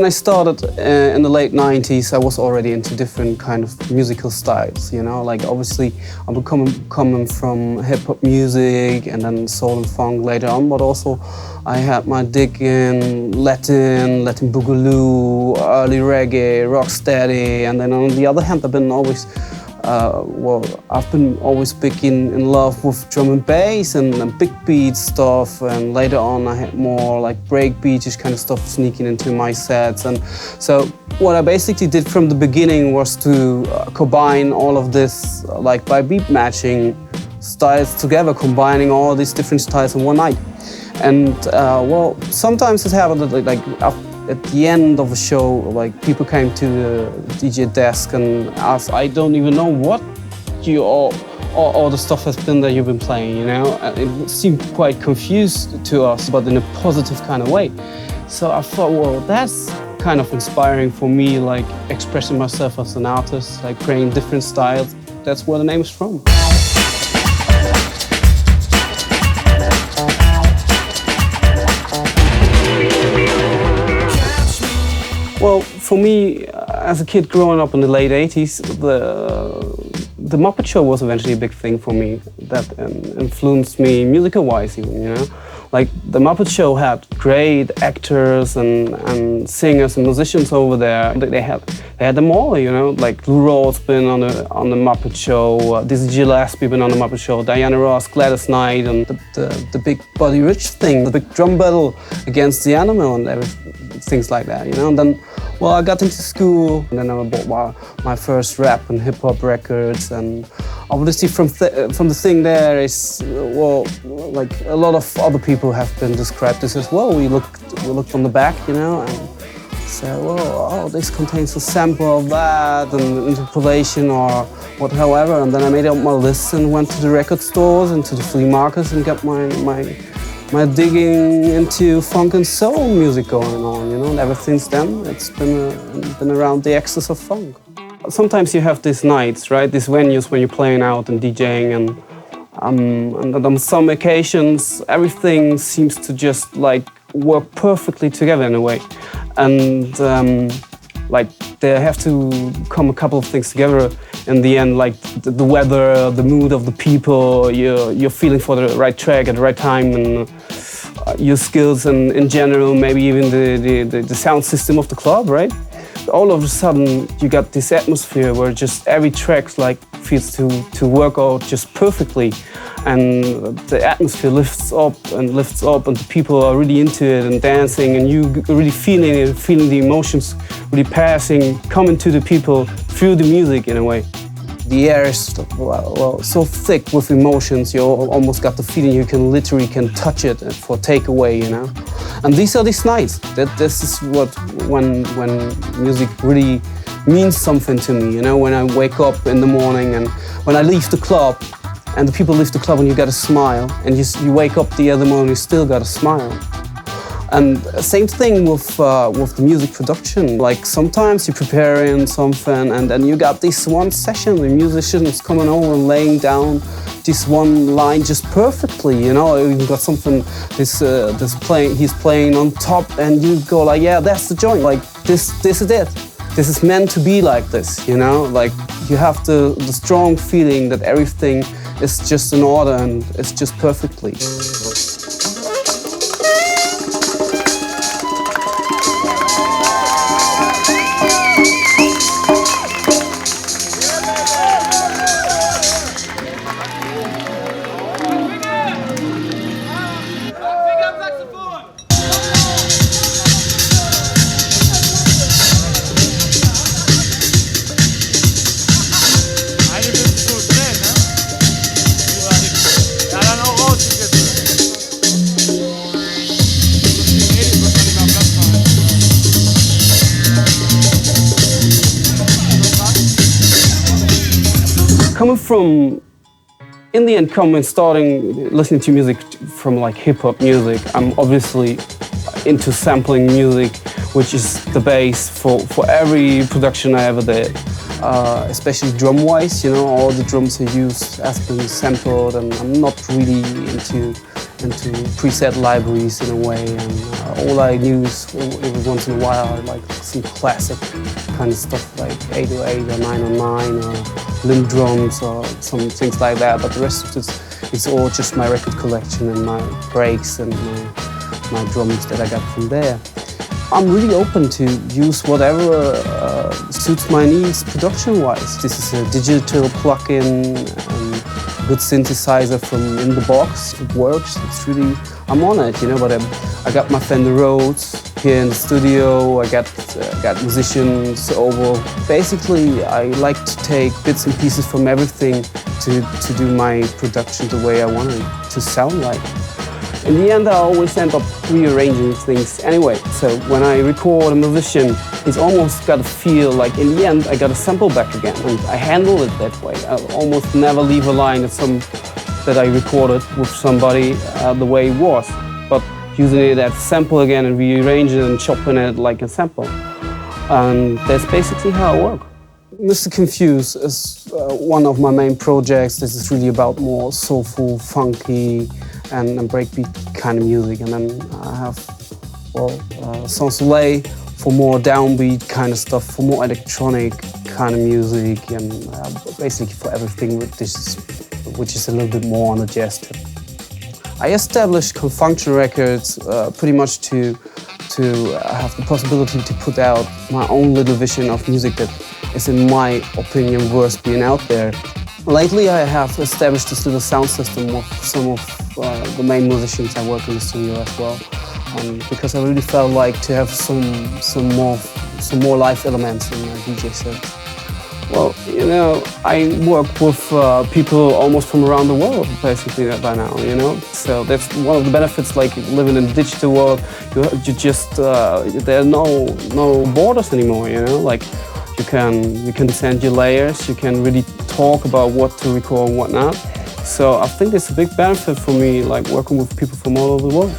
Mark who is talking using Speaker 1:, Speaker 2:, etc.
Speaker 1: I started in the late 90s, I was already into different kind of musical styles, you know, like obviously I'm coming from hip-hop music and then soul and funk later on, but also I had my dig in Latin boogaloo, early reggae, rocksteady, and then on the other hand I've been always big in love with drum and bass and big beat stuff, and later on I had more like break beats kind of stuff sneaking into my sets. And so what I basically did from the beginning was to combine all of this like by beat matching styles together, combining all these different styles in one night. And well, sometimes it happened that like at the end of a show, like people came to the DJ desk and asked, I don't even know what you all the stuff has been that you've been playing, you know? It seemed quite confused to us, but in a positive kind of way. So I thought, well, that's kind of inspiring for me, like expressing myself as an artist, like creating different styles. That's where the name is from. Well, for me, as a kid growing up in the late 80s, the Muppet Show was eventually a big thing for me that influenced me musical-wise even, you know? Like, the Muppet Show had great actors and singers and musicians over there. They had them all, you know? Like, Lou Rawls been on the Muppet Show, Dizzy Gillespie been on the Muppet Show, Diana Ross, Gladys Knight, and the big Buddy Rich thing, the big drum battle against the Animal and everything. Things like that, you know. And then, well, I got into school, and then I bought my first rap and hip hop records, and obviously from the thing there is, well, like a lot of other people have been described this as well. We looked on the back, you know, and said, well, oh, this contains a sample of that, and interpolation or what, however. And then I made up my list and went to the record stores and to the flea markets and got my digging into funk and soul music going on, you know, and ever since then it's been around the axis of funk. Sometimes you have these nights, right, these venues when you're playing out and DJing, and on some occasions everything seems to just like work perfectly together in a way, and like there have to come a couple of things together in the end, like the weather, the mood of the people, you're feeling for the right track at the right time, and your skills and in general, maybe even the sound system of the club, right? All of a sudden you got this atmosphere where just every track like feels to work out just perfectly, and the atmosphere lifts up and the people are really into it and dancing, and you really feeling the emotions really passing, coming to the people through the music in a way. The air is well, so thick with emotions, you almost got the feeling you can literally touch it for takeaway, you know. And these are these nights. This is what when music really means something to me, you know. When I wake up in the morning and when I leave the club, and the people leave the club and you got a smile, and you wake up the other morning, you still got a smile. And same thing with the music production. Like sometimes you're preparing something and then you got this one session, the musician's coming over and laying down this one line just perfectly, you know. You've got something, he's playing on top, and you go like, yeah, that's the joint. Like this is it. This is meant to be like this, you know. Like you have the strong feeling that everything is just in order and it's just perfectly. Starting listening to music from like hip-hop music, I'm obviously into sampling music, which is the base for every production I ever did. Especially drum-wise, you know, all the drums I use has been sampled, and I'm not really into into preset libraries in a way, and all I knew is every once in a while like some classic kind of stuff like 808 or 909 or limb drums or some things like that, but the rest of it, it's all just my record collection and my breaks and my drums that I got from there. I'm really open to use whatever suits my needs production-wise. This is a digital plug-in, good synthesizer from in the box. It works. It's really, I'm on it, you know. But I got my Fender Rhodes here in the studio. I got musicians over. Basically, I like to take bits and pieces from everything to do my production the way I want it to sound like. In the end, I always end up rearranging things anyway. So when I record a musician, it's almost got to feel like in the end I got a sample back again, and I handle it that way. I almost never leave a line that I recorded with somebody the way it was, but using it as a sample again and rearranging it and chopping it like a sample. And that's basically how I work. Mr. Confuse is one of my main projects. This is really about more soulful, funky, and breakbeat kind of music. And then I have, Soleil for more downbeat kind of stuff, for more electronic kind of music, and basically for everything which is a little bit more on the jazz tip. I established Confunktion Records pretty much to have the possibility to put out my own little vision of music that is, in my opinion, worth being out there. Lately, I have established this little sound system with some of the main musicians I work in the studio as well, because I really felt like to have some more live elements in my DJ set. Well, you know, I work with people almost from around the world, basically, by now, you know. So that's one of the benefits, like living in the digital world. You just there are no borders anymore, you know. Like you can send your layers, you can really talk about what to record and what not. So I think it's a big benefit for me, like working with people from all over the world.